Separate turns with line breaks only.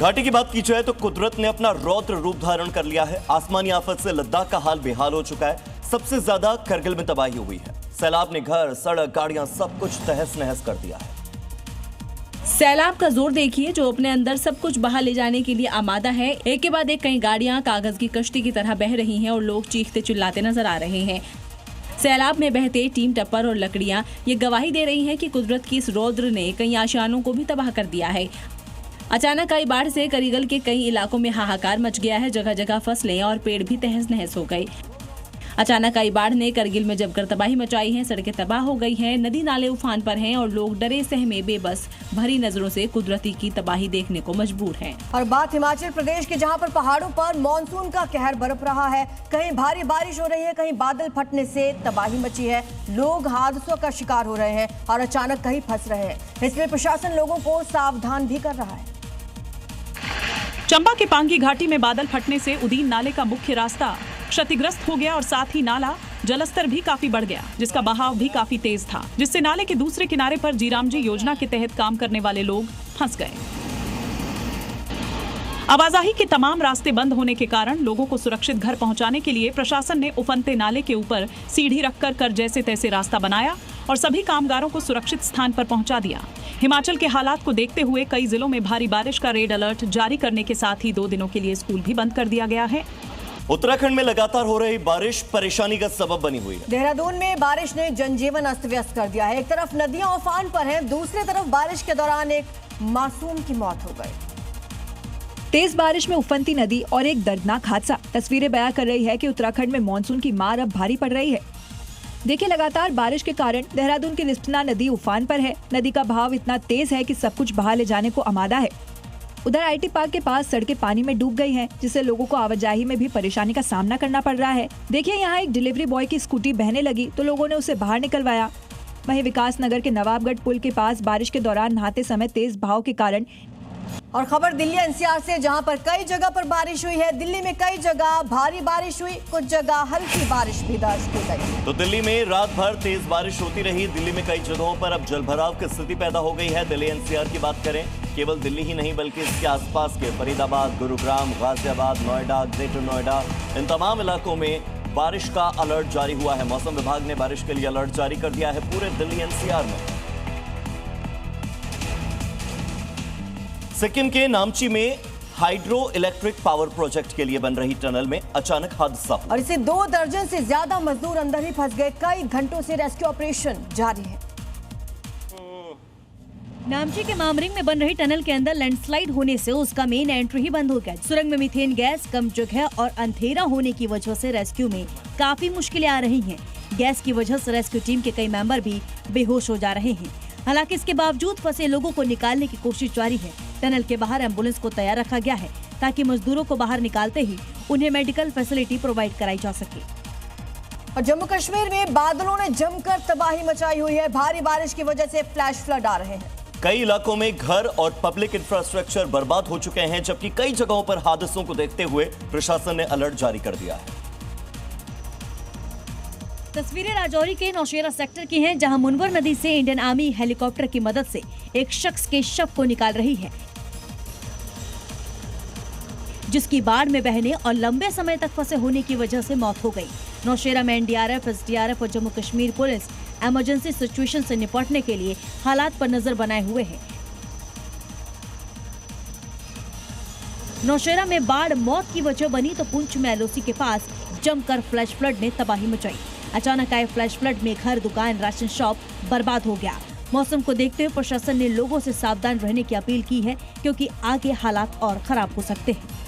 घाटी की बात की जाए तो कुदरत ने अपना रौद्र रूप धारण कर लिया है। आसमानी आफत से लद्दाख का हाल बेहाल हो चुका है। सबसे ज्यादा करगिल में तबाही हुई है। सैलाब ने घर, सड़क, गाड़ियां सब कुछ तहस नहस कर दिया है।
सैलाब का जोर देखिए, जो अपने अंदर सब कुछ बहा ले जाने के लिए आमादा है। एक के बाद एक कई गाड़ियां कागज की कश्ती की तरह बह रही हैं और लोग चीखते चिल्लाते नजर आ रहे हैं। सैलाब में बहते टीम टप्पर और लकड़ियां ये गवाही दे रही हैं कि कुदरत की इस रौद्र ने कई आशियानों को भी तबाह कर दिया है। अचानक आई बाढ़ से करगिल के कई इलाकों में हाहाकार मच गया है। जगह जगह फसलें और पेड़ भी तहस नहस हो गए। अचानक आई बाढ़ ने करगिल में जमकर तबाही मचाई है। सड़कें तबाह हो गई हैं, नदी नाले उफान पर हैं और लोग डरे सहमे बेबस भरी नजरों से कुदरती की तबाही देखने को मजबूर हैं।
और बात हिमाचल प्रदेश की, जहां पर पहाड़ों पर मानसून का कहर बरप रहा है। कहीं भारी बारिश हो रही है, कहीं बादल फटने से तबाही मची है। लोग हादसों का शिकार हो रहे हैं और अचानक कहीं फंस रहे हैं। इसलिए प्रशासन लोगों को सावधान भी कर रहा है।
चंबा के पांगी घाटी में बादल फटने से उदीन नाले का मुख्य रास्ता क्षतिग्रस्त हो गया और साथ ही नाला जलस्तर भी काफी बढ़ गया, जिसका बहाव भी काफी तेज था, जिससे नाले के दूसरे किनारे पर जीरामजी योजना के तहत काम करने वाले लोग फंस गए। आवाजाही के तमाम रास्ते बंद होने के कारण लोगों को सुरक्षित घर पहुंचाने के लिए प्रशासन ने उफनते नाले के ऊपर सीढ़ी रखकर जैसे तैसे रास्ता बनाया और सभी कामगारों को सुरक्षित स्थान पर पहुंचा दिया। हिमाचल के हालात को देखते हुए कई जिलों में भारी बारिश का रेड अलर्ट जारी करने के साथ ही 2 दिनों के लिए स्कूल भी बंद कर दिया गया है।
उत्तराखंड में लगातार हो रही बारिश परेशानी का सबब बनी हुई है।
देहरादून में बारिश ने जनजीवन अस्त व्यस्त कर दिया है। एक तरफ नदियां उफान पर हैं, दूसरी तरफ बारिश के दौरान एक मासूम की मौत हो गई।
तेज बारिश में उफनती नदी और एक दर्दनाक हादसा तस्वीरें बयां कर रही है कि उत्तराखंड में मानसून की मार अब भारी पड़ रही है। देखिए, लगातार बारिश के कारण देहरादून की रिस्पना नदी उफान पर है। नदी का बहाव इतना तेज है कि सब कुछ बहा ले जाने को आमादा है। उधर आईटी पार्क के पास सड़कें पानी में डूब गई हैं, जिससे लोगों को आवाजाही में भी परेशानी का सामना करना पड़ रहा है। देखिए, यहाँ एक डिलीवरी बॉय की स्कूटी बहने लगी तो लोगों ने उसे बाहर निकलवाया। वहीं विकास नगर के नवाबगढ़ पुल के पास बारिश के दौरान नहाते समय तेज बहाव के कारण।
और खबर दिल्ली एनसीआर से, जहां पर कई जगह पर बारिश हुई है। दिल्ली में कई जगह भारी बारिश हुई, कुछ जगह हल्की बारिश भी दर्ज की गई।
तो दिल्ली में रात भर तेज बारिश होती रही। दिल्ली में कई जगहों पर अब जलभराव की स्थिति पैदा हो गई है। दिल्ली एनसीआर की बात करें, केवल दिल्ली ही नहीं बल्कि इसके आसपास के फरीदाबाद, गुरुग्राम, गाजियाबाद, नोएडा, ग्रेटर नोएडा, इन तमाम इलाकों में बारिश का अलर्ट जारी हुआ है। मौसम विभाग ने बारिश के लिए अलर्ट जारी कर दिया है पूरे दिल्ली एनसीआर में। सिक्किम के नामची में हाइड्रो इलेक्ट्रिक पावर प्रोजेक्ट के लिए बन रही टनल में अचानक हादसा हुआ
और इसे 2 दर्जन से ज्यादा मजदूर अंदर ही फंस गए। कई घंटों से रेस्क्यू ऑपरेशन जारी है।
नामची के मामरिंग में बन रही टनल के अंदर लैंडस्लाइड होने से उसका मेन एंट्री ही बंद हो गया। सुरंग में मीथेन गैस, कम जगह और अंधेरा होने की वजह से रेस्क्यू में काफी मुश्किलें आ रही हैं। गैस की वजह से रेस्क्यू टीम के कई मेंबर भी बेहोश हो जा रहे हैं। हालांकि इसके बावजूद फंसे लोगों को निकालने की कोशिश जारी है। टनल के बाहर एम्बुलेंस को तैयार रखा गया है ताकि मजदूरों को बाहर निकालते ही उन्हें मेडिकल फैसिलिटी प्रोवाइड कराई जा सके।
और जम्मू कश्मीर में बादलों ने जमकर तबाही मचाई हुई है। भारी बारिश की वजह से फ्लैश फ्लड आ रहे हैं।
कई इलाकों में घर और पब्लिक इंफ्रास्ट्रक्चर बर्बाद हो चुके हैं, जबकि कई जगहों पर हादसों को देखते हुए प्रशासन ने अलर्ट जारी कर दिया है।
तस्वीरें राजौरी के नौशेरा सेक्टर की हैं, जहां मुनवर नदी से इंडियन आर्मी हेलीकॉप्टर की मदद से एक शख्स के शव को निकाल रही है, जिसकी बाढ़ में बहने और लंबे समय तक फंसे होने की वजह से मौत हो गई। नौशेरा में एनडीआरएफ, एसडीआरएफ और Jammu Kashmir police emergency situation से निपटने के लिए हालात पर नजर बनाए हुए हैं। नौशेरा में बाढ़ मौत की वजह बनी तो पुंछ में एलओसी के पास जमकर फ्लैश फ्लड ने तबाही मचाई। अचानक आए फ्लैश फ्लड में घर, दुकान, राशन शॉप बर्बाद हो गया। मौसम को देखते हुए प्रशासन ने लोगों से सावधान रहने की अपील की है, क्योंकि आगे हालात और खराब हो सकते हैं।